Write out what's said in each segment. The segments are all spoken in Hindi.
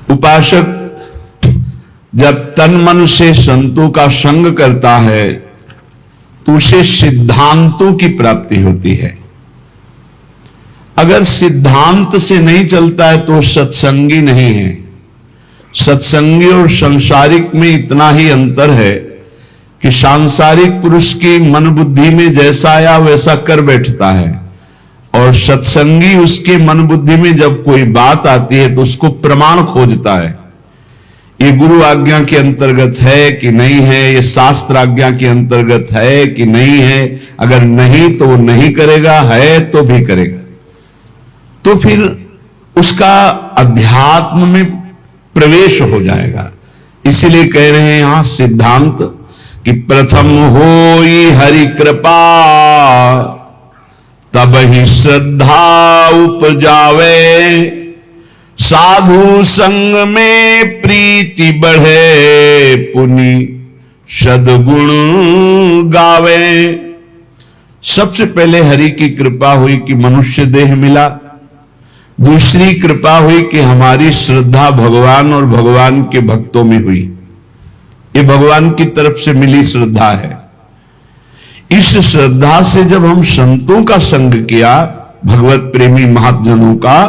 उपासक जब तन मन से संतों का संग करता है तो उसे सिद्धांतों की प्राप्ति होती है। अगर सिद्धांत से नहीं चलता है तो सत्संगी नहीं है। सत्संगी और संसारिक में इतना ही अंतर है कि सांसारिक पुरुष की मन बुद्धि में जैसा आया वैसा कर बैठता है, और सत्संगी उसके मन बुद्धि में जब कोई बात आती है तो उसको प्रमाण खोजता है। ये गुरु आज्ञा के अंतर्गत है कि नहीं है, ये शास्त्र आज्ञा के अंतर्गत है कि नहीं है। अगर नहीं तो वो नहीं करेगा, है तो भी करेगा। तो फिर उसका अध्यात्म में प्रवेश हो जाएगा। इसीलिए कह रहे हैं यहां सिद्धांत कि प्रथम होई हरि कृपा तब ही श्रद्धा उपजावे, साधु संग में प्रीति बढ़े, पुनि सद्गुण गावे। सबसे पहले हरि की कृपा हुई कि मनुष्य देह मिला। दूसरी कृपा हुई कि हमारी श्रद्धा भगवान और भगवान के भक्तों में हुई। ये भगवान की तरफ से मिली श्रद्धा है। इस श्रद्धा से जब हम संतों का संग किया, भगवत प्रेमी महाजनों का,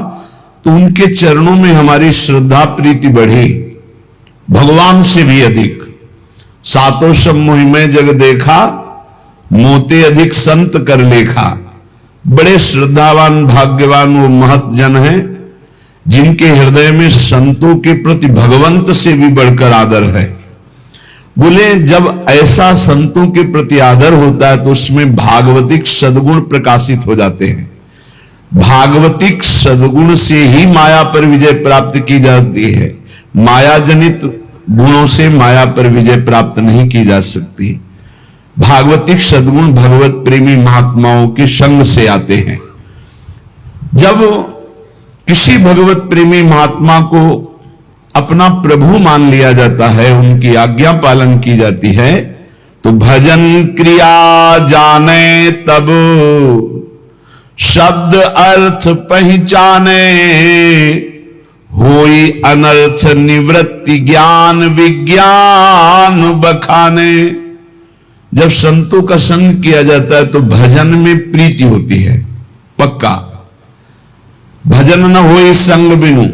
तो उनके चरणों में हमारी श्रद्धा प्रीति बढ़ी, भगवान से भी अधिक। सातों सब मोहिमय जग देखा, मोते अधिक संत कर लेखा। बड़े श्रद्धावान भाग्यवान वो महत जन हैं जिनके हृदय में संतों के प्रति भगवंत से भी बढ़कर आदर है। बोले जब ऐसा संतों के प्रति आदर होता है तो उसमें भागवतिक सद्गुण प्रकाशित हो जाते हैं। भागवतिक सद्गुण से ही माया पर विजय प्राप्त की जाती है। माया जनित गुणों से माया पर विजय प्राप्त नहीं की जा सकती। भागवतिक सद्गुण भगवत प्रेमी महात्माओं के संग से आते हैं। जब किसी भगवत प्रेमी महात्मा को अपना प्रभु मान लिया जाता है, उनकी आज्ञा पालन की जाती है, तो भजन क्रिया जाने तब शब्द अर्थ पहचाने, होई अनर्थ निवृत्ति ज्ञान विज्ञान बखाने। जब संतों का संग किया जाता है तो भजन में प्रीति होती है पक्का। भजन न होई संग बिनु,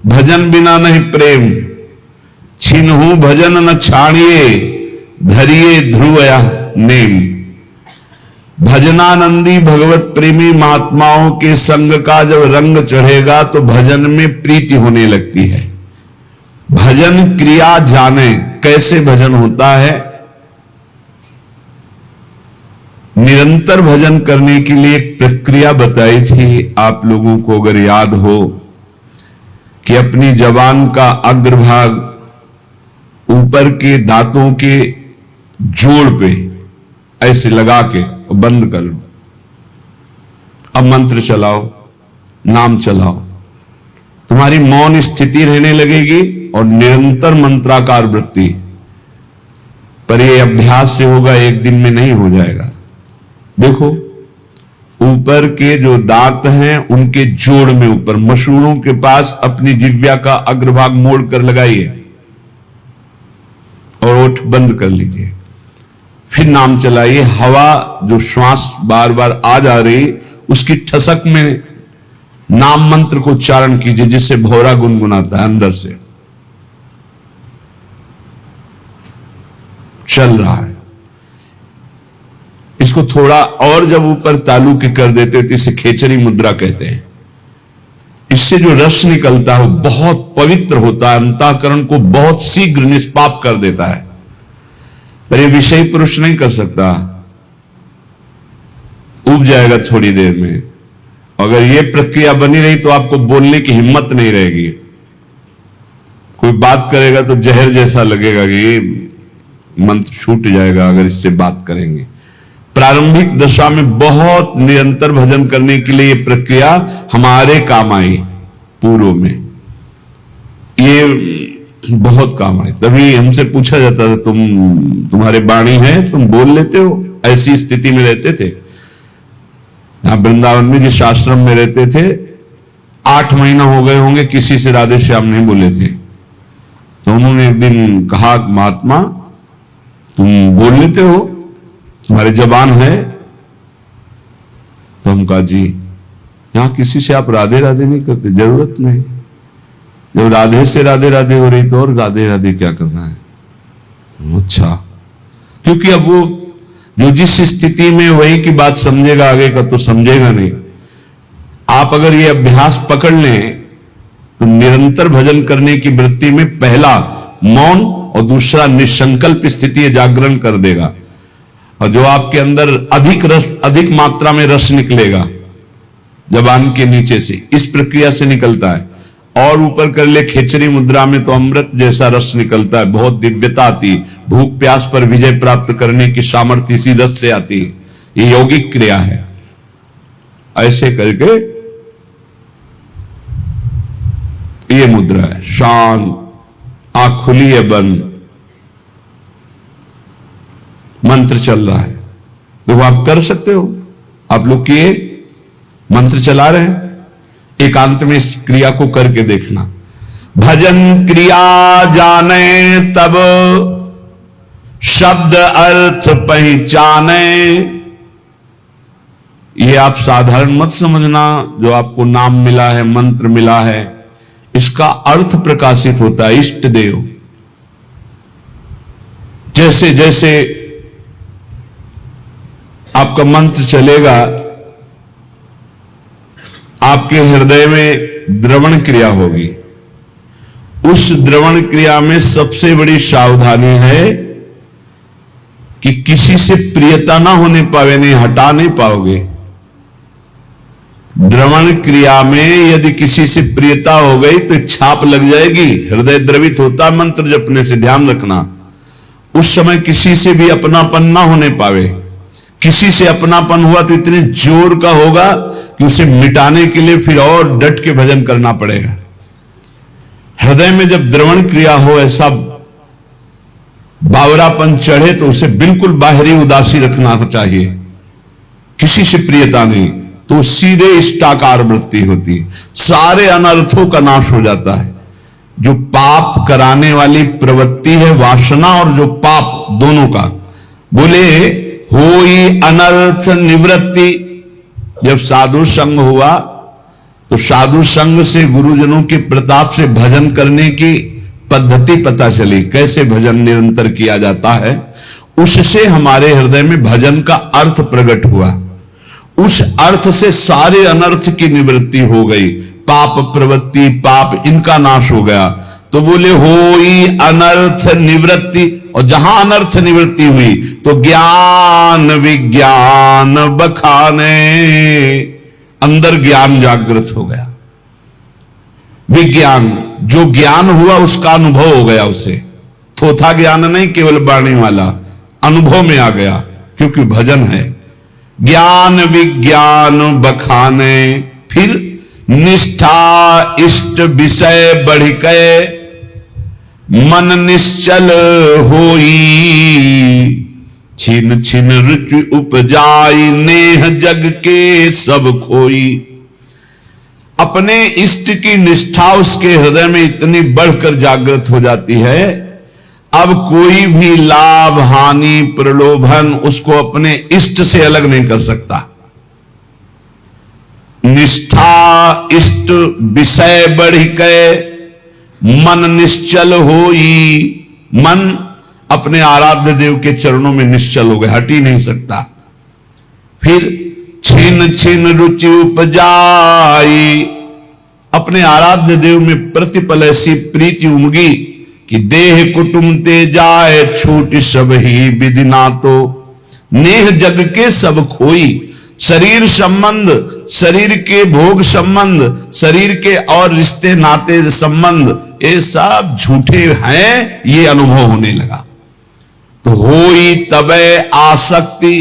भजन बिना नहीं प्रेम, छिन्हु भजन न छाड़िए, धरिए ध्रुवया नेम। भजनानंदी भगवत प्रेमी महात्माओं के संग का जब रंग चढ़ेगा तो भजन में प्रीति होने लगती है। भजन क्रिया जाने, कैसे भजन होता है। निरंतर भजन करने के लिए एक प्रक्रिया बताई थी आप लोगों को, अगर याद हो, कि अपनी जबान का अग्रभाग ऊपर के दांतों के जोड़ पे ऐसे लगा के और बंद कर लो। अब मंत्र चलाओ, नाम चलाओ, तुम्हारी मौन स्थिति रहने लगेगी और निरंतर मंत्राकार वृत्ति। पर यह अभ्यास से होगा, एक दिन में नहीं हो जाएगा। देखो ऊपर के जो दांत हैं उनके जोड़ में ऊपर मसूड़ों के पास अपनी जिह्वा का अग्रभाग मोड़ कर लगाइए और ओठ बंद कर लीजिए। फिर नाम चलाइए। हवा जो श्वास बार बार आ जा रही उसकी ठसक में नाम मंत्र को उच्चारण कीजिए, जिससे भौरा गुनगुनाता है अंदर से। चल रहा है। इसको थोड़ा और जब ऊपर तालू के कर देते तो इसे खेचरी मुद्रा कहते हैं। इससे जो रस निकलता है वो बहुत पवित्र होता है, अंतःकरण को बहुत शीघ्र निष्पाप कर देता है। पर ये विषय पुरुष नहीं कर सकता, उब जाएगा थोड़ी देर में। अगर ये प्रक्रिया बनी रही तो आपको बोलने की हिम्मत नहीं रहेगी। कोई बात करेगा तो जहर जैसा लगेगा कि ये मंत्र छूट जाएगा अगर इससे बात करेंगे। प्रारंभिक दशा में बहुत निरंतर भजन करने के लिए ये प्रक्रिया हमारे काम आई। पूर्व में ये बहुत काम आई। तभी हमसे पूछा जाता था, तुम्हारे वाणी है, तुम बोल लेते हो? ऐसी स्थिति में रहते थे। यहां वृंदावन में जिस आश्रम में रहते थे, 8 महीना हो गए होंगे किसी से राधे श्याम नहीं बोले थे। तो उन्होंने एक दिन कहा, महात्मा तुम बोल लेते हो, तुम्हारी जबान है? तो हम कहा जी, यहां किसी से आप राधे राधे नहीं करते, जरूरत नहीं। जब राधे से राधे राधे हो रही तो और राधे राधे क्या करना है? अच्छा, क्योंकि अब वो जो जिस स्थिति में वही की बात समझेगा, आगे का तो समझेगा नहीं। आप अगर ये अभ्यास पकड़ लें तो निरंतर भजन करने की वृत्ति में पहला मौन और दूसरा निसंकल्प स्थिति जागरण कर देगा। और जो आपके अंदर अधिक रस, अधिक मात्रा में रस निकलेगा जबान के नीचे से, इस प्रक्रिया से निकलता है। और ऊपर कर ले खेचरी मुद्रा में तो अमृत जैसा रस निकलता है, बहुत दिव्यता आती है। भूख प्यास पर विजय प्राप्त करने की सामर्थ्य इसी रस से आती है। ये यौगिक क्रिया है। ऐसे करके ये मुद्रा है, शांत, आंख खुली है, बंद, मंत्र चल रहा है। देखो आप कर सकते हो, आप लोग किए, मंत्र चला रहे हैं, एकांत में इस क्रिया को करके देखना। भजन क्रिया जाने तब शब्द अर्थ पहचाने। ये आप साधारण मत समझना, जो आपको नाम मिला है, मंत्र मिला है, इसका अर्थ प्रकाशित होता है। इष्ट देव, जैसे जैसे आपका मंत्र चलेगा, आपके हृदय में द्रवण क्रिया होगी। उस द्रवण क्रिया में सबसे बड़ी सावधानी है कि किसी से प्रियता ना होने पावे, नहीं हटा नहीं पाओगे। द्रवण क्रिया में यदि किसी से प्रियता हो गई तो छाप लग जाएगी, हृदय द्रवित होता मंत्र जपने से, ध्यान रखना। उस समय किसी से भी अपनापन ना होने पावे। किसी से अपनापन हुआ तो इतने जोर का होगा कि उसे मिटाने के लिए फिर और डट के भजन करना पड़ेगा। हृदय में जब द्रवण क्रिया हो, ऐसा बावरापन चढ़े, तो उसे बिल्कुल बाहरी उदासी रखना चाहिए, किसी से प्रियता नहीं, तो सीधे इष्टाकार वृत्ति होती है, सारे अनर्थों का नाश हो जाता है। जो पाप कराने वाली प्रवृत्ति है, वासना, और जो पाप, दोनों का, बोले होई अनर्थ निवृत्ति। जब साधु संग हुआ तो साधु संग से, गुरुजनों के प्रताप से भजन करने की पद्धति पता चली, कैसे भजन निरंतर किया जाता है। उससे हमारे हृदय में भजन का अर्थ प्रकट हुआ। उस अर्थ से सारे अनर्थ की निवृत्ति हो गई, पाप प्रवृत्ति, पाप, इनका नाश हो गया। तो बोले होई अनर्थ निवृत्ति, और जहां अनर्थ निवृत्ति हुई तो ज्ञान विज्ञान बखाने, अंदर ज्ञान जागृत हो गया। विज्ञान, जो ज्ञान हुआ उसका अनुभव हो गया उसे, थोथा ज्ञान नहीं केवल वाणी वाला, अनुभव में आ गया, क्योंकि भजन है। ज्ञान विज्ञान बखाने, फिर निष्ठा इष्ट विषय बढ़ के मन निश्चल होई, छिन छिन रुचि उपजाई नेह जग के सब खोई। अपने इष्ट की निष्ठा उसके हृदय में इतनी बढ़कर जागृत हो जाती है, अब कोई भी लाभ हानि प्रलोभन उसको अपने इष्ट से अलग नहीं कर सकता। निष्ठा इष्ट विषय बढ़ के मन निश्चल होई, मन अपने आराध्य देव के चरणों में निश्चल हो गया, हट ही नहीं सकता। फिर छिन छिन रुचि उपजाई, अपने आराध्य देव में प्रतिपल ऐसी प्रीति उमगी कि देह कुटुंब ते जाए छूट सब ही विधिना, तो नेह जग के सब खोई। शरीर संबंध, शरीर के भोग संबंध, शरीर के और रिश्ते नाते संबंध, ये सब झूठे हैं, ये अनुभव होने लगा। तो होई तबे आसक्ति,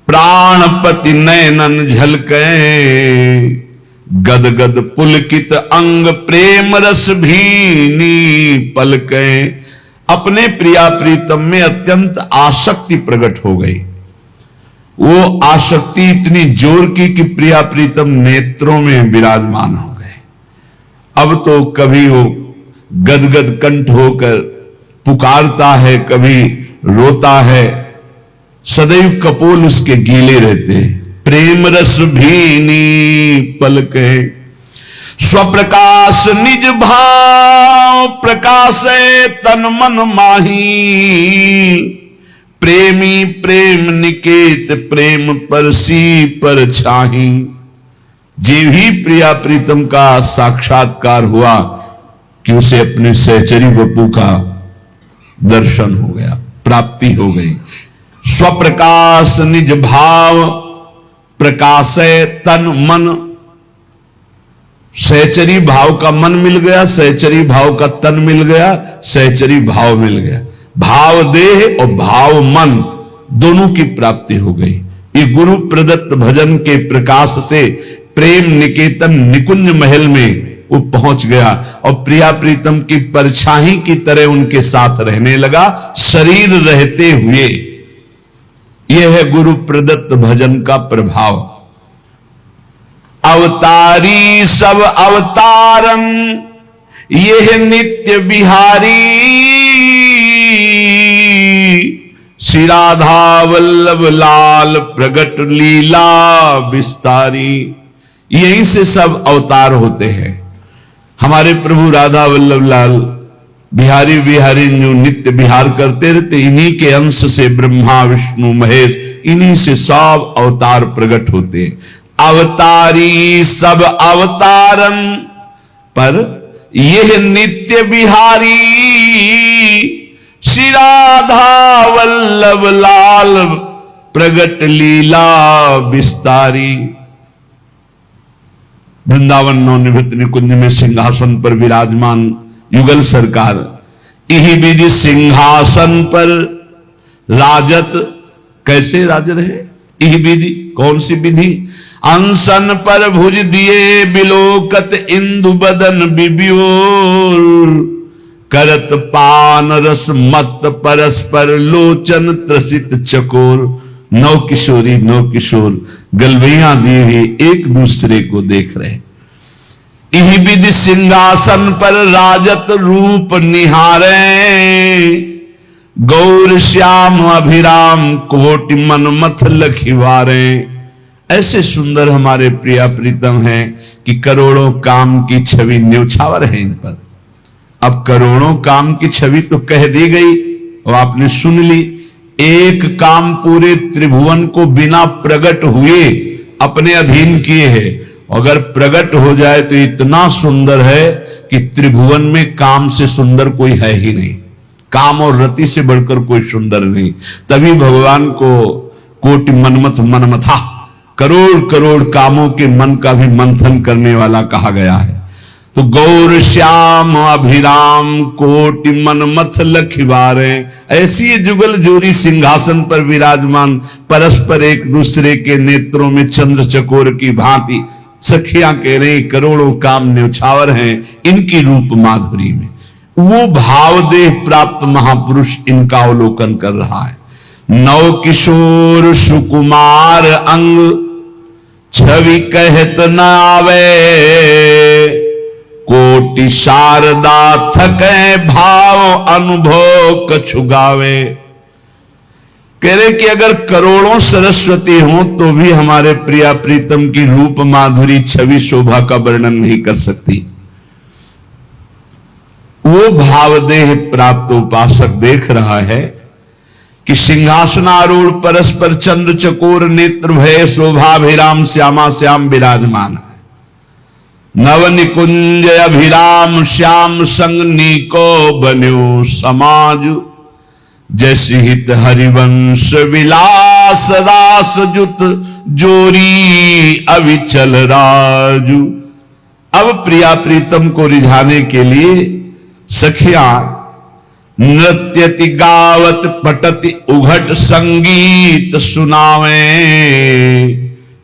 प्राणपति नयनन झलके, गद गद पुलकित अंग प्रेम रस भीनी पलके। अपने प्रिया प्रीतम में अत्यंत आसक्ति प्रकट हो गई। वो आसक्ति इतनी जोर की कि प्रिया प्रीतम नेत्रों में विराजमान हो गए। अब तो कभी वो गदगद कंठ होकर पुकारता है, कभी रोता है, सदैव कपोल उसके गीले रहते हैं। प्रेम रस भीनी पलके स्वप्रकाश निज भाव प्रकाशे तन मन माही। प्रेमी प्रेम निकेत प्रेम परसी पर छाही। जीव ही प्रिया प्रीतम का साक्षात्कार हुआ कि उसे अपने सहचरी बपू का दर्शन हो गया, प्राप्ति हो गई। स्वप्रकाश निज भाव प्रकाशे तन मन। सहचरी भाव का मन मिल गया, सहचरी भाव का तन मिल गया, सहचरी भाव मिल गया। भाव देह और भाव मन दोनों की प्राप्ति हो गई। ये गुरु प्रदत्त भजन के प्रकाश से प्रेम निकेतन निकुंज महल में वो पहुंच गया और प्रिया प्रीतम की परछाई की तरह उनके साथ रहने लगा, शरीर रहते हुए। यह है गुरु प्रदत्त भजन का प्रभाव। अवतारी सब अवतारन यह नित्य बिहारी। श्री राधा वल्लभ लाल प्रगट लीला विस्तारी। यहीं से सब अवतार होते हैं। हमारे प्रभु राधा वल्लभ लाल बिहारी बिहारी जो नित्य बिहार करते रहते, इन्हीं के अंश से ब्रह्मा विष्णु महेश, इन्हीं से सब अवतार प्रकट होते हैं। अवतारी सब अवतारन पर यह नित्य बिहारी। श्री राधा वल्लभ लाल प्रगट लीला विस्तारी। वृंदावन नवनिवृत्त निकुंज में सिंहासन पर विराजमान युगल सरकार, यही विधि सिंहासन पर राजत। कैसे राज रहे? यही विधि, कौन सी विधि? अनशन पर भुज दिए बिलोकत इंदु बदन बिबियोर। करत पान रस मत परस्पर लोचन त्रसित चकोर। नौ किशोरी नौ किशोर गलवैया दिए हुए एक दूसरे को देख रहे। यही विधि सिंहासन पर राजत रूप निहारे। गौर श्याम अभिराम कोटि मनमथ लखिवारे। ऐसे सुंदर हमारे प्रिया प्रीतम हैं कि करोड़ों काम की छवि न्योछावर है इन पर। अब करोड़ों काम की छवि तो कह दी गई और आपने सुन ली। एक काम पूरे त्रिभुवन को बिना प्रकट हुए अपने अधीन किए है। अगर प्रकट हो जाए तो इतना सुंदर है कि त्रिभुवन में काम से सुंदर कोई है ही नहीं। काम और रति से बढ़कर कोई सुंदर नहीं। तभी भगवान को कोटि मनमथ मनमथा, करोड़ करोड़ कामों के मन का भी मंथन करने वाला कहा गया है। तो गौर श्याम अभिराम कोटि मनमथ लखिवारे। ऐसी ये जुगल जोड़ी सिंहासन पर विराजमान, परस्पर एक दूसरे के नेत्रों में चंद्र चकोर की भांति सखियां कह रही करोड़ों काम न्योछावर हैं इनकी रूप माधुरी में। वो भाव देह प्राप्त महापुरुष इनका अवलोकन कर रहा है। नौ किशोर सुकुमार अंग छवि कहत न आवे। कोटि शारदा थके भाव अनुभव कछु गावे। कह रहे कि अगर करोड़ों सरस्वती हो तो भी हमारे प्रिया प्रीतम की रूप माधुरी छवि शोभा का वर्णन नहीं कर सकती। वो भावदेह प्राप्त उपासक देख रहा है कि सिंहासनारूढ़ परस्पर चंद्र चकोर नेत्र भय शोभाभिराम श्यामा श्याम विराजमान है। नव निकुंज अभिराम श्याम संग नीको बन्यो समाज। जैसे हित हरिवंश विलास दास जुत जोरी अविचल राजू। अब प्रिया प्रीतम को रिझाने के लिए सखियां नृत्यति गावत पटति उघट संगीत सुनावे।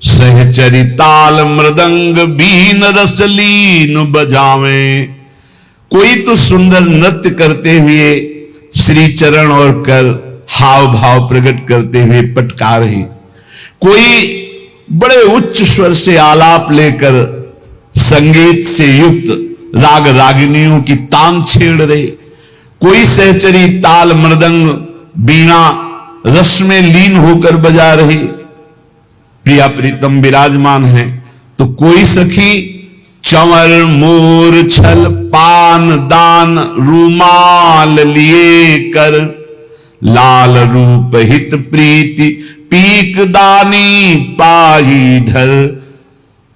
सहचरी ताल मृदंग बीन रसलीन बजावे। कोई तो सुंदर नृत्य करते हुए श्री चरण और कर हाव भाव प्रकट करते हुए पटका रहे। कोई बड़े उच्च स्वर से आलाप लेकर संगीत से युक्त राग रागिनियों की तान छेड़ रहे, कोई सहचरी ताल मृदंग बीणा रस में लीन होकर बजा रहे, प्रिया प्रीतम विराजमान है, तो कोई सखी चंवर मोर छल पान दान रूमाल लिए कर, लाल रूप हित प्रीति पीक दानी पाई ढर।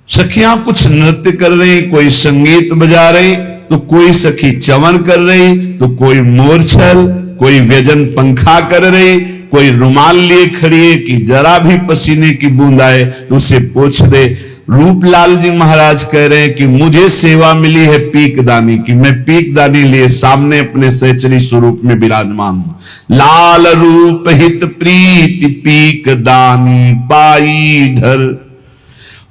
सखियां कुछ नृत्य कर रही, कोई संगीत बजा रही, तो कोई सखी चंवर कर रही, तो कोई मोरछल, कोई व्यजन पंखा कर रही, कोई रुमाल लिए खड़ी है कि जरा भी पसीने की बूंद आए तो उसे पोंछ दे। रूपलाल जी महाराज कह रहे हैं कि मुझे सेवा मिली है पीकदानी की, मैं पीकदानी लिए सामने अपने सहचरी स्वरूप में विराजमान हूं। लाल रूप हित प्रीति पीकदानी पाई ढर,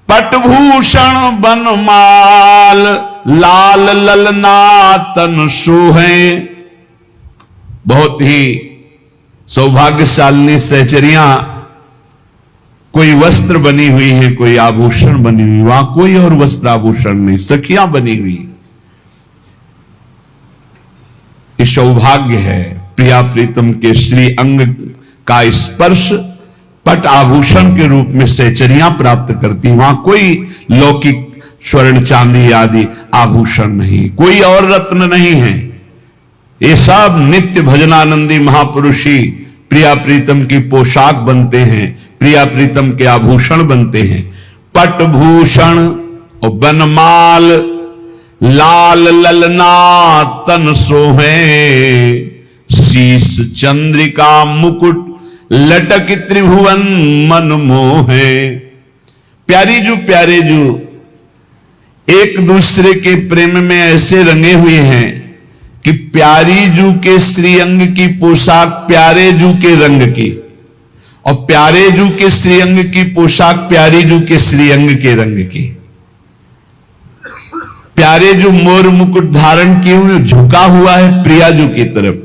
पटभूषण बनमाल लाल ललना तन सोहे। बहुत ही सौभाग्यशालिनी सहचरियां कोई वस्त्र बनी हुई है, कोई आभूषण बनी हुई, वहां कोई और वस्त्र आभूषण नहीं, सखियां बनी हुई। ये सौभाग्य है, प्रिया प्रीतम के श्री अंग का स्पर्श पट आभूषण के रूप में सहचरियां प्राप्त करती। वहां कोई लौकिक स्वर्ण चांदी आदि आभूषण नहीं, कोई और रत्न नहीं है, ये सब नित्य भजनानंदी महापुरुषी प्रिया प्रीतम की पोशाक बनते हैं, प्रिया प्रीतम के आभूषण बनते हैं। पट भूषण और बनमाल लाल ललना तन सोहे, शीश चंद्रिका मुकुट लटक त्रिभुवन मन मोहे। प्यारी जो प्यारे जो एक दूसरे के प्रेम में ऐसे रंगे हुए हैं कि प्यारी जू के श्रीअंग की पोशाक प्यारे जू के रंग की, और प्यारे जू के श्रीअंग की पोशाक प्यारी जू के श्रीअंग के रंग की। प्यारे जू मोर मुकुट धारण किए हुए झुका हुआ है प्रियाजू की तरफ,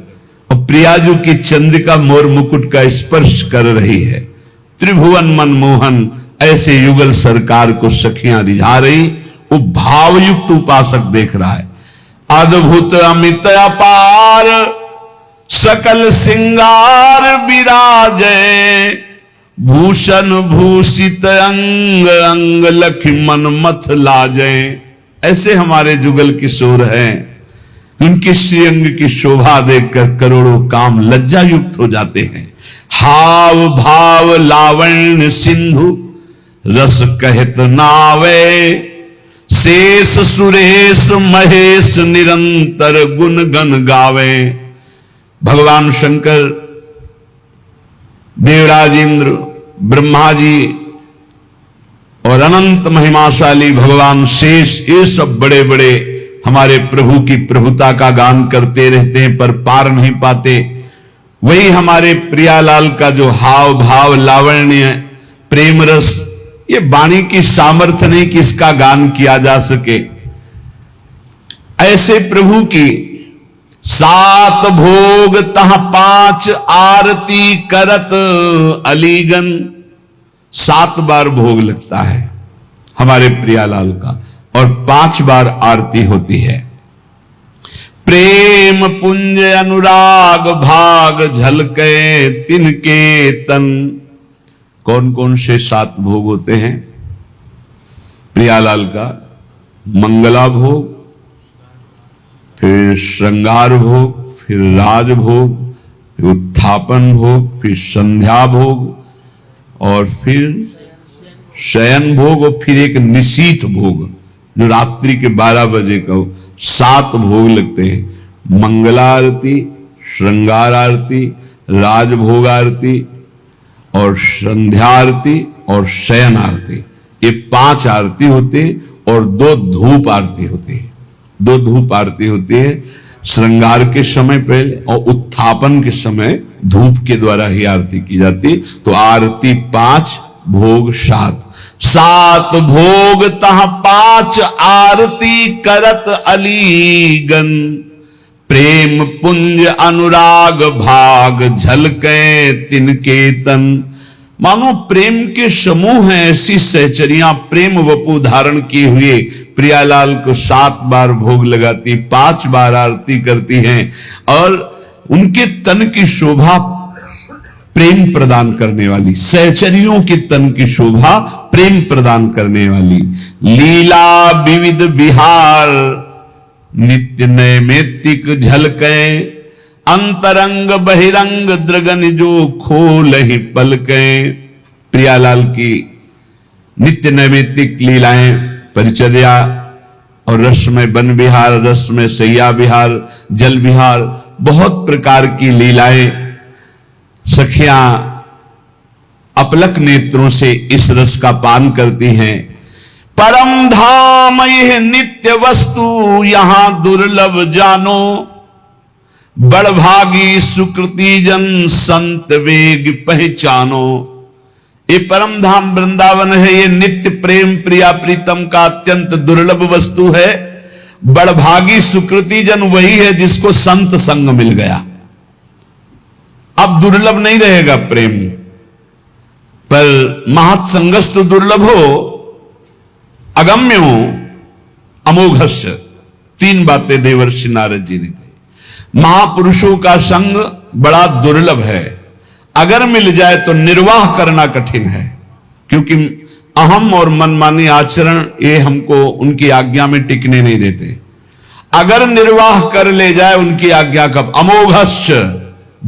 और प्रियाजू की चंद्रिका मोर मुकुट का स्पर्श कर रही है। त्रिभुवन मनमोहन ऐसे युगल सरकार को सखियां रिझा रही, वो भावयुक्त उपासक देख रहा है। अद्भुत अमित अपार सकल सिंगार विराजे, भूषण भूषित अंग अंग लक्ष्मण मथ लाजे। ऐसे हमारे जुगल किशोर हैं, उनके श्रीअंग की शोभा देखकर करोड़ों काम लज्जा युक्त हो जाते हैं। हाव भाव लावण्य सिंधु रस कहत नावे, शेष सुरेश महेश निरंतर गुण गन गावे। भगवान शंकर, देवराज इंद्र, ब्रह्मा जी और अनंत महिमाशाली भगवान शेष, ये सब बड़े बड़े हमारे प्रभु की प्रभुता का गान करते रहते हैं पर पार नहीं पाते। वही हमारे प्रियालाल का जो हाव भाव लावण्य प्रेम रस, ये वाणी की सामर्थ्य नहीं कि इसका गान किया जा सके। ऐसे प्रभु की सात भोग तह पांच आरती करत अलीगन। 7 बार भोग लगता है हमारे प्रियालाल का और 5 बार आरती होती है। प्रेम पुंज अनुराग भाग झलके तिनके तन। कौन कौन से 7 भोग होते हैं प्रियालाल का? मंगला भोग, फिर श्रृंगार भोग, फिर राज भोग, फिर उत्थापन भोग, फिर संध्या भोग और फिर शयन भोग और फिर एक निशीथ भोग जो रात्रि के 12 बजे का। 7 भोग लगते हैं। मंगला आरती, श्रृंगार आरती, राजभोग आरती और संध्या आरती और शयन आरती। ये 5 आरती होती है और 2 धूप आरती होती है। 2 धूप आरती होती है श्रृंगार के समय पहले और उत्थापन के समय धूप के द्वारा ही आरती की जाती। तो आरती 5, भोग 7। 7 भोग तह 5 आरती करत अलीगन। प्रेम पुंज अनुराग भाग झलके तिनके तन। मानो प्रेम के समूह हैं ऐसी सहचरियां प्रेम वपु धारण किए हुए प्रियालाल को 7 बार भोग लगाती, 5 बार आरती करती हैं और उनके तन की शोभा प्रेम प्रदान करने वाली, सहचरियों के तन की शोभा प्रेम प्रदान करने वाली। लीला विविध विहार नित्य नैमित्तिक झलके, अंतरंग बहिरंग द्रगन जो खोल ही पलके। प्रियालाल की नित्य नैमित्तिक लीलाएं, परिचर्या और रसमय वन विहार, रसमय सैया विहार, जल विहार, बहुत प्रकार की लीलाएं सखियां अपलक नेत्रों से इस रस का पान करती हैं। परम धाम यह नित्य वस्तु यहां दुर्लभ जानो, बड़भागी सुकृति जन संत वेग पहचानो। ये परम धाम वृंदावन है, ये नित्य प्रेम प्रिया प्रीतम का अत्यंत दुर्लभ वस्तु है। बड़भागी सुकृति जन वही है जिसको संत संग मिल गया। अब दुर्लभ नहीं रहेगा प्रेम, पर महत्संगस्तु दुर्लभो अगम्यो अमोघस्य। 3 बातें देवर्षि नारद जी ने कही। महापुरुषों का संग बड़ा दुर्लभ है, अगर मिल जाए तो निर्वाह करना कठिन है, क्योंकि अहम और मनमानी आचरण ये हमको उनकी आज्ञा में टिकने नहीं देते। अगर निर्वाह कर ले जाए उनकी आज्ञा का, अमोघस्य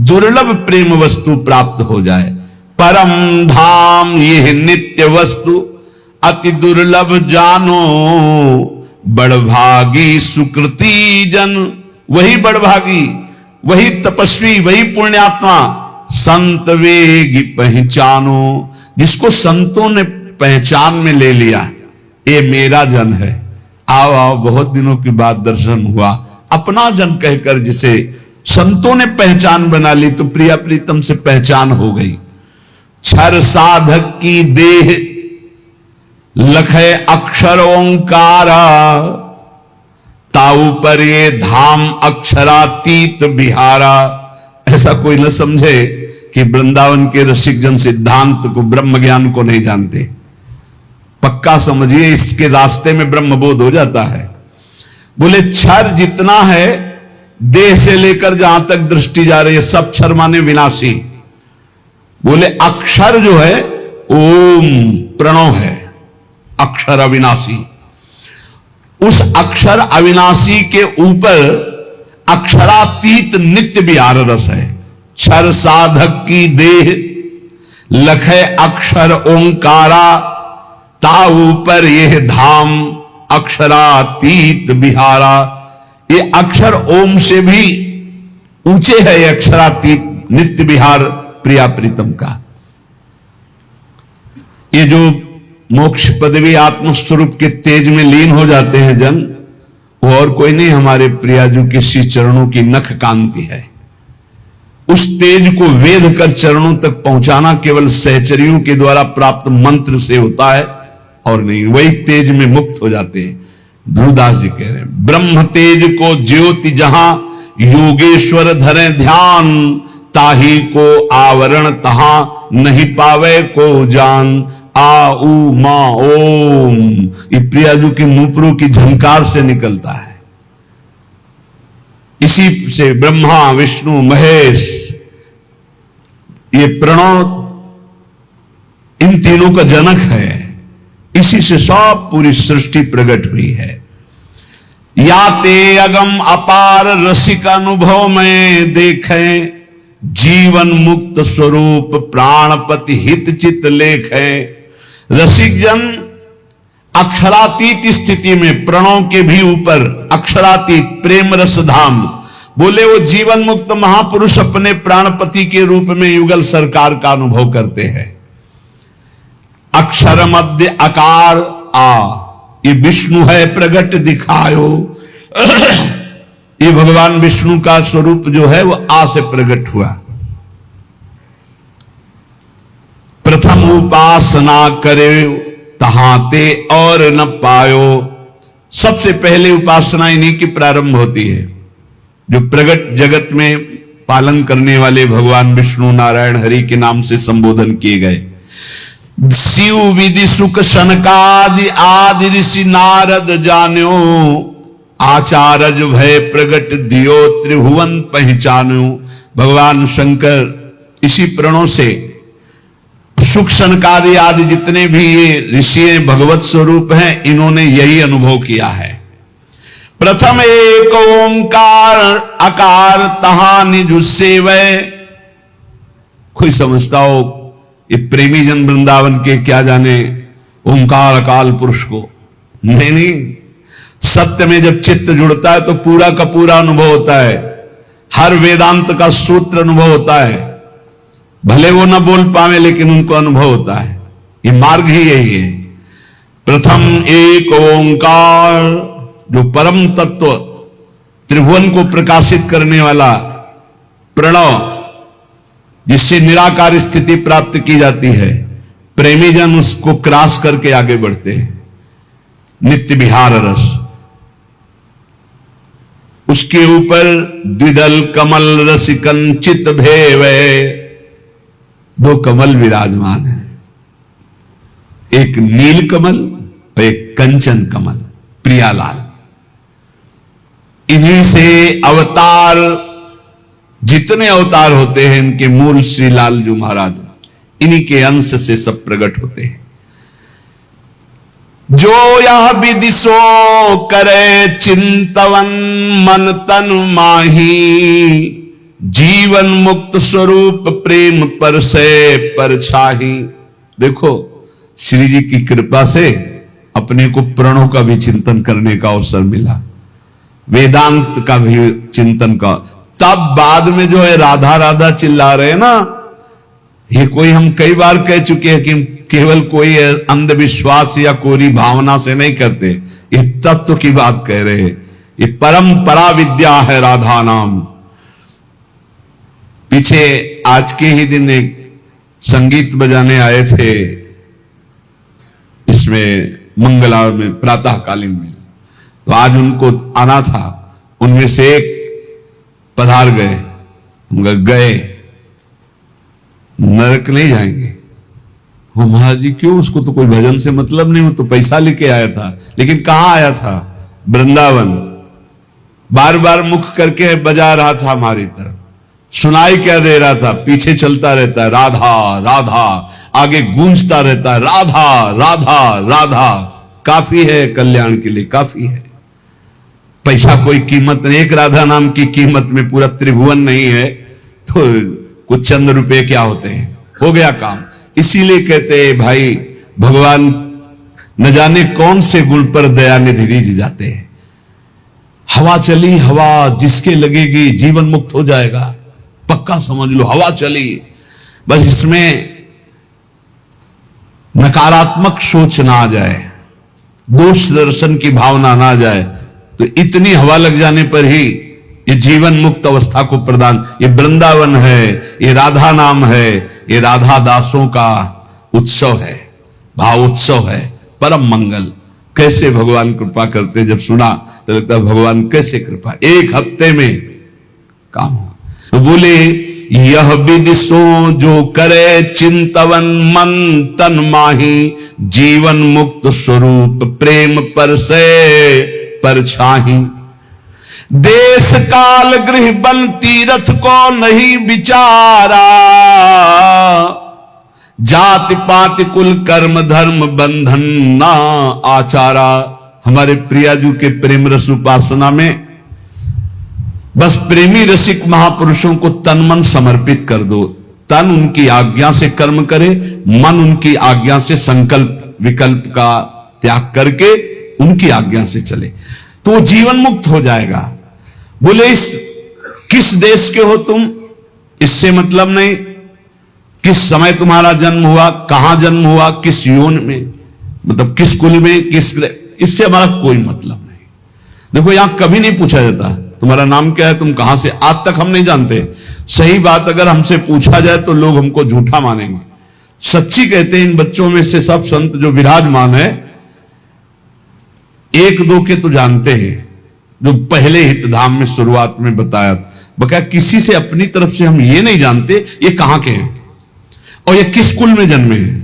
दुर्लभ प्रेम वस्तु प्राप्त हो जाए। परम धाम यह नित्य वस्तु अति दुर्लभ जानो, बड़भागी सुकृति जन वही बड़भागी, वही तपस्वी, वही पुण्यात्मा संत वेग पहचानो, जिसको संतों ने पहचान में ले लिया, ये मेरा जन है। आओ आओ, बहुत दिनों के बाद दर्शन हुआ, अपना जन कहकर जिसे संतों ने पहचान बना ली, तो प्रिया प्रीतम से पहचान हो गई। क्षर साधक की देह लखे अक्षर ओंकारा, ताऊ पर ये धाम अक्षरातीत बिहारा। ऐसा कोई न समझे कि वृंदावन के रसिक जन सिद्धांत को, ब्रह्म ज्ञान को नहीं जानते। पक्का समझिए, इसके रास्ते में ब्रह्मबोध हो जाता है। बोले क्षर जितना है, देह से लेकर जहां तक दृष्टि जा रही है, सब क्षर माने विनाशी। बोले अक्षर जो है ओम प्रणव है, अक्षर अविनाशी। उस अक्षर अविनाशी के ऊपर अक्षरातीत नित्य विहार रस है। क्षर साधक की देह लखे अक्षर ओंकारा, ताऊ पर यह धाम अक्षरातीत बिहारा। ये अक्षर ओम से भी ऊंचे है, ये अक्षरातीत नित्य विहार प्रिया प्रीतम का। ये जो मोक्ष पदवी आत्मस्वरूप के तेज में लीन हो जाते हैं जन, वो और कोई नहीं, हमारे प्रियाजू के श्री चरणों की नख कांति है। उस तेज को वेद कर चरणों तक पहुंचाना केवल सहचरियों के द्वारा प्राप्त मंत्र से होता है और नहीं, वही तेज में मुक्त हो जाते हैं। ध्रुवदास जी कह रहे हैं, ब्रह्म तेज को ज्योति जहां योगेश्वर धरे ध्यान, ताही को आवरण तहां नहीं पावे को जान। आ ऊ मा ओम, ये प्रियाजू की मुपरू की झंकार से निकलता है। इसी से ब्रह्मा विष्णु महेश, ये प्रणव इन तीनों का जनक है। इसी से सब पूरी सृष्टि प्रकट हुई है। या ते अगम अपार रसिक अनुभव में देखें, जीवन मुक्त स्वरूप प्राणपति हित चित लेखे। रसिक जन अक्षरातीत स्थिति में, प्रणव के भी ऊपर अक्षरातीत प्रेम रस धाम, बोले वो जीवन मुक्त महापुरुष अपने प्राणपति के रूप में युगल सरकार का अनुभव करते हैं। अक्षर मध्य आकार आ, ये विष्णु है प्रगट दिखायो। ये भगवान विष्णु का स्वरूप जो है वो आ से प्रकट हुआ। प्रथम उपासना करे तहाते और न पायो। सबसे पहले उपासना इन्हीं की प्रारंभ होती है, जो प्रगट जगत में पालन करने वाले भगवान विष्णु नारायण हरि के नाम से संबोधन किए गए। शिव विधि सुख सनकादि आदि ऋषि नारद जान्यो, आचार्य भय प्रगट दियो त्रिभुवन पहचान्यो। भगवान शंकर इसी प्रणों से सुख सनकादि आदि जितने भी ये ऋषि भगवत स्वरूप हैं, इन्होंने यही अनुभव किया है। प्रथम एक ओंकार आकार तहा निज सेवय। कोई समझता हो ये प्रेमी जन वृंदावन के क्या जाने ओंकार अकाल पुरुष को, नहीं नहीं, सत्य में जब चित्त जुड़ता है तो पूरा का पूरा अनुभव होता है, हर वेदांत का सूत्र अनुभव होता है। भले वो ना बोल पावे लेकिन उनको अनुभव होता है। ये मार्ग ही यही है। प्रथम एक ओंकार, जो परम तत्व त्रिभुवन को प्रकाशित करने वाला प्रणव, जिससे निराकार स्थिति प्राप्त की जाती है, प्रेमी जन उसको क्रॉस करके आगे बढ़ते हैं। नित्य विहार रस, उसके ऊपर द्विदल कमल रसिकन चित भेवै। दो कमल विराजमान है, एक नील कमल और एक कंचन कमल, प्रियालाल। इन्हीं से अवतार, जितने अवतार होते हैं इनके मूल श्री लालजू महाराज, इन्हीं के अंश से सब प्रकट होते हैं। जो यह विधि सो करे चिंतवन मन तन माही, जीवन मुक्त स्वरूप प्रेम पर से परछाही। देखो श्री जी की कृपा से अपने को प्रणों का भी चिंतन करने का अवसर मिला, वेदांत का भी चिंतन का। तब बाद में जो है राधा राधा चिल्ला रहे हैं ना, ये कोई हम कई बार कह चुके हैं कि केवल कोई अंधविश्वास या कोरी भावना से नहीं करते, ये तत्व की बात कह रहे हैं। ये परंपरा विद्या है राधा नाम। पीछे आज के ही दिन एक संगीत बजाने आए थे इसमें मंगला में प्रातःकालीन में, तो आज उनको आना था, उनमें से एक पधार गए। हम गए, नरक नहीं जाएंगे। वो महाराज जी क्यों, उसको तो कोई भजन से मतलब नहीं, वो तो पैसा लेके आया था। लेकिन कहां आया था? वृंदावन। बार बार मुख करके बजा रहा था हमारी तरफ, सुनाई क्या दे रहा था, पीछे चलता रहता है राधा राधा, आगे गूंजता रहता है राधा राधा राधा। काफी है कल्याण के लिए, काफी है। पैसा कोई कीमत नहीं, एक राधा नाम की कीमत में पूरा त्रिभुवन नहीं है, तो कुछ चंद रुपए क्या होते हैं, हो गया काम। इसीलिए कहते हैं भाई, भगवान न जाने कौन से गुण पर दया निधि रिझ जाते हैं। हवा चली, हवा जिसके लगेगी जीवन मुक्त हो जाएगा, पक्का समझ लो। हवा चली, बस इसमें नकारात्मक सोच ना आ जाए, दोष दर्शन की भावना ना आ जाए, तो इतनी हवा लग जाने पर ही ये जीवन मुक्त अवस्था को प्रदान। ये वृंदावन है, ये राधा नाम है, ये राधा दासों का उत्सव है, भाव उत्सव है, परम मंगल। कैसे भगवान कृपा करते, जब सुना तो लगता है भगवान कैसे कृपा, एक हफ्ते में काम हो। तो बोले यह विधि सो जो करे चिंतवन मन तन माही, जीवन मुक्त स्वरूप प्रेम पर से परछाही। देश काल गृह बन तीरथ को नहीं विचारा, जाति पाति कुल कर्म धर्म बंधन ना आचारा। हमारे प्रियाजू के प्रेम रस उपासना में बस प्रेमी रसिक महापुरुषों को तन मन समर्पित कर दो। तन उनकी आज्ञा से कर्म करे, मन उनकी आज्ञा से संकल्प विकल्प का त्याग करके उनकी आज्ञा से चले, तो जीवन मुक्त हो जाएगा। बोले इस किस देश के हो तुम, इससे मतलब नहीं, किस समय तुम्हारा जन्म हुआ, कहां जन्म हुआ, किस योन में, मतलब किस कुल में, किस, इससे हमारा कोई मतलब नहीं। देखो यहां कभी नहीं पूछा जाता तुम्हारा नाम क्या है, तुम कहां से, आज तक हम नहीं जानते। सही बात अगर हमसे पूछा जाए तो लोग हमको झूठा मानेंगे। सच्ची कहते हैं इन बच्चों में से सब संत जो विराजमान है, एक दो के तो जानते हैं, जो पहले हितधाम में शुरुआत में बताया, बकाया किसी से अपनी तरफ से हम ये नहीं जानते ये कहां के हैं और ये किस कुल में जन्मे हैं।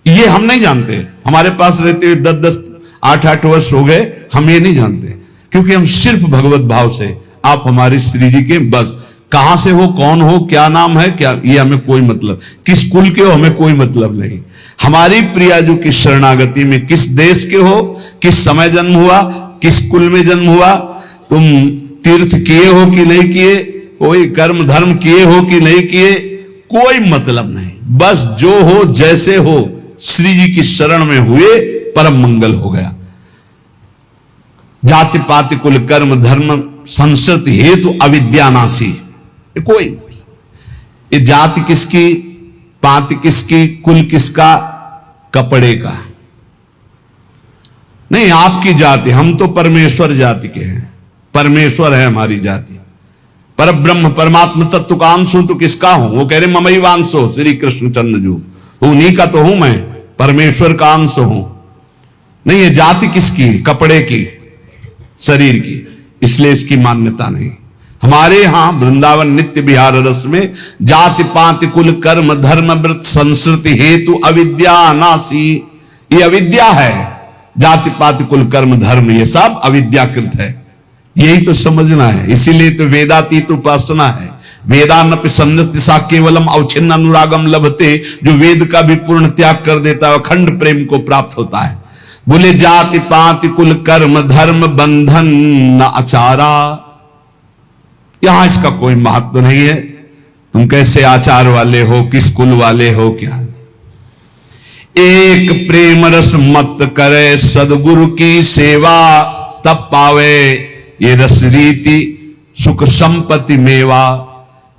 ये हम नहीं जानते। हमारे पास रहते हुए 10-10 8-8 वर्ष हो गए, हम ये नहीं जानते, क्योंकि हम सिर्फ भगवत भाव से आप हमारे श्री जी के, बस कहां से हो, कौन हो, क्या नाम है, क्या, ये हमें कोई मतलब, किस कुल के हो हमें कोई मतलब नहीं। हमारी प्रियाजू की शरणागति में किस देश के हो, किस समय जन्म हुआ, किस कुल में जन्म हुआ, तुम तीर्थ किए हो कि नहीं किए, कोई कर्म धर्म किए हो कि नहीं किए, कोई मतलब नहीं। बस जो हो जैसे हो श्री जी की शरण में हुए परम मंगल हो गया। जाति पाति कुल कर्म धर्म संस्कृति हेतु अविद्यानाशी, कोई मतलब। ये जाति किसकी, पाति किसकी, कुल किसका, कपड़े का नहीं। आपकी जाति, हम तो परमेश्वर जाति के हैं, परमेश्वर है हमारी जाति। पर ब्रह्म परमात्मा तत्व का अंश हूं तो किसका हूं? वो कह रहे ममई वांशो श्री कृष्ण चंद्र जू, तो उन्हीं का तो हूं मैं, परमेश्वर का अंश हूं। नहीं, ये जाति किसकी, कपड़े की, शरीर की, इसलिए इसकी मान्यता नहीं। हमारे यहां वृंदावन नित्य विहार रस में जाति पाति कुल कर्म धर्म व्रत संस्कृति हेतु अविद्या नासी, ये अविद्या है। जाति पाति कुल कर्म धर्म ये सब अविद्याकृत है, यही तो समझना है। इसीलिए तो वेदातीत उपासना है। वेदानपि संदिशा केवलम अवच्छिन्न अनुरागम लभते, जो वेद का भी पूर्ण त्याग कर देता है अखंड प्रेम को प्राप्त होता है। बोले जाति पाति कुल कर्म धर्म बंधन न आचारा, यहां इसका कोई महत्व नहीं है। तुम कैसे आचार वाले हो, किस कुल वाले हो, क्या। एक प्रेम रस मत करे सदगुरु की सेवा, तब पावे ये रस रीति सुख संपत्ति मेवा।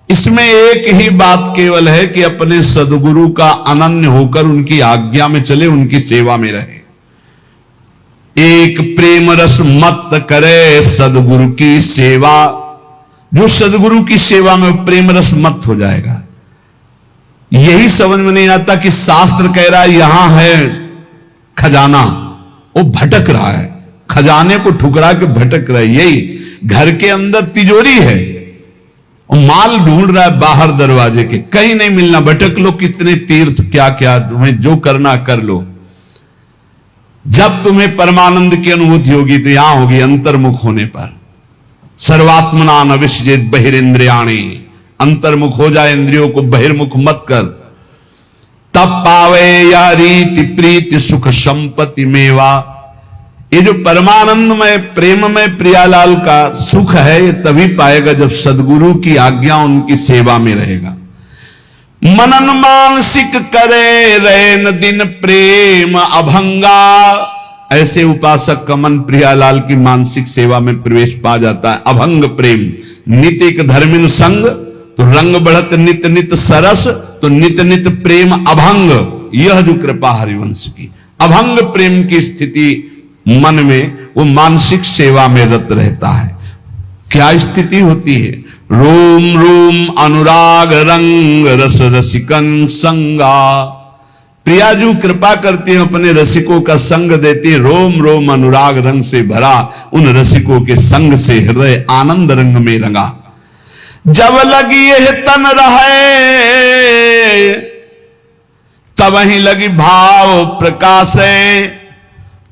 इसमें एक ही बात केवल है कि अपने सदगुरु का अनन्य होकर उनकी आज्ञा में चले, उनकी सेवा में रहे। एक प्रेम रस मत करे सदगुरु की सेवा, जो सदगुरु की सेवा में प्रेम रस मत हो जाएगा। यही समझ में नहीं आता कि शास्त्र कह रहा है यहां है खजाना, वो भटक रहा है, खजाने को ठुकरा के भटक रहा है। यही घर के अंदर तिजोरी है और माल ढूंढ रहा है बाहर दरवाजे के, कहीं नहीं मिलना। भटक लो, कितने तीर्थ क्या क्या, तुम्हें जो करना कर लो। जब तुम्हें परमानंद की अनुभूति होगी तो यहां होगी अंतर्मुख होने पर। सर्वात्मना न विसजेत बहिरेंद्रियाणी, अंतर्मुख हो जाए, इंद्रियों को बहिर्मुख मत कर। तब पावे या रीति प्रीति सुख संपत्ति मेवा, ये जो परमानंद में प्रेम में प्रियालाल का सुख है ये तभी पाएगा जब सदगुरु की आज्ञा उनकी सेवा में रहेगा। मनन मानसिक करे रैन दिन प्रेम अभंगा, ऐसे उपासक का मन प्रियालाल की मानसिक सेवा में प्रवेश पा जाता है। अभंग प्रेम नित एक धर्मिन संग, तो रंग बढ़त नित नित सरस, तो नित नित प्रेम अभंग। यह जो कृपा हरिवंश की अभंग प्रेम की स्थिति मन में, वो मानसिक सेवा में रत रहता है। क्या स्थिति होती है? रोम रोम अनुराग रंग रस रसिकन संगा, प्रियाजू कृपा करती है, अपने रसिकों का संग देती है। रोम रोम अनुराग रंग से भरा, उन रसिकों के संग से हृदय आनंद रंग में रंगा। जब लगी यह तन रहे, तब ही लगी भाव प्रकाशे।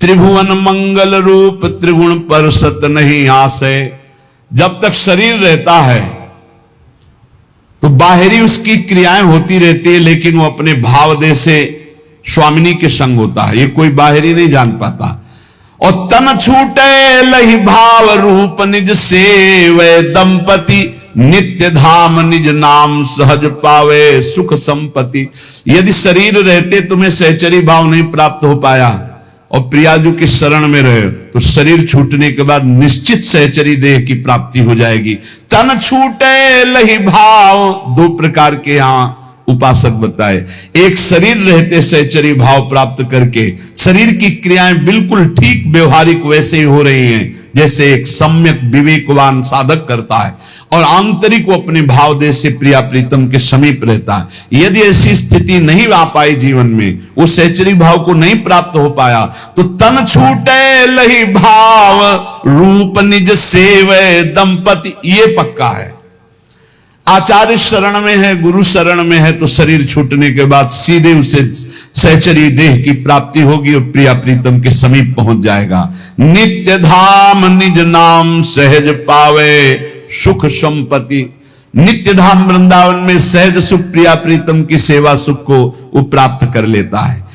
त्रिभुवन मंगल रूप त्रिगुण पर सत नहीं आसे। जब तक शरीर रहता है तो बाहरी उसकी क्रियाएं होती रहती है, लेकिन वो अपने भाव दे से स्वामिनी के संग होता है, ये कोई बाहरी नहीं जान पाता। और तन छूटे लही भाव रूप निज सेवै दंपति, नित्य धाम निज नाम सहज पावे सुख संपत्ति। यदि शरीर रहते तुम्हें सहचरी भाव नहीं प्राप्त हो पाया और प्रियाजू की शरण में रहे, तो शरीर छूटने के बाद निश्चित सहचरी देह की प्राप्ति हो जाएगी। तन छूटे लही भाव, दो प्रकार के यहां उपासक बताए। एक शरीर रहते सहचरी भाव प्राप्त करके शरीर की क्रियाएं बिल्कुल ठीक व्यवहारिक वैसे ही हो रही हैं जैसे एक सम्यक विवेकवान साधक करता है, और आंतरिक वो अपने भाव देश से प्रिया प्रीतम के समीप रहता है। यदि ऐसी स्थिति नहीं आ पाई जीवन में, वो सहचरी भाव को नहीं प्राप्त हो पाया, तो तन छूटे लही भाव रूप निज सेवै दंपति, ये पक्का है। आचार्य शरण में है, गुरु शरण में है, तो शरीर छूटने के बाद सीधे उसे सहचरी देह की प्राप्ति होगी और प्रिया प्रीतम के समीप पहुंच जाएगा। नित्य धाम निज नाम सहज पावे सुख संपत्ति। नित्य धाम वृंदावन में सहज सुख प्रिया प्रीतम की सेवा सुख को वो प्राप्त कर लेता है।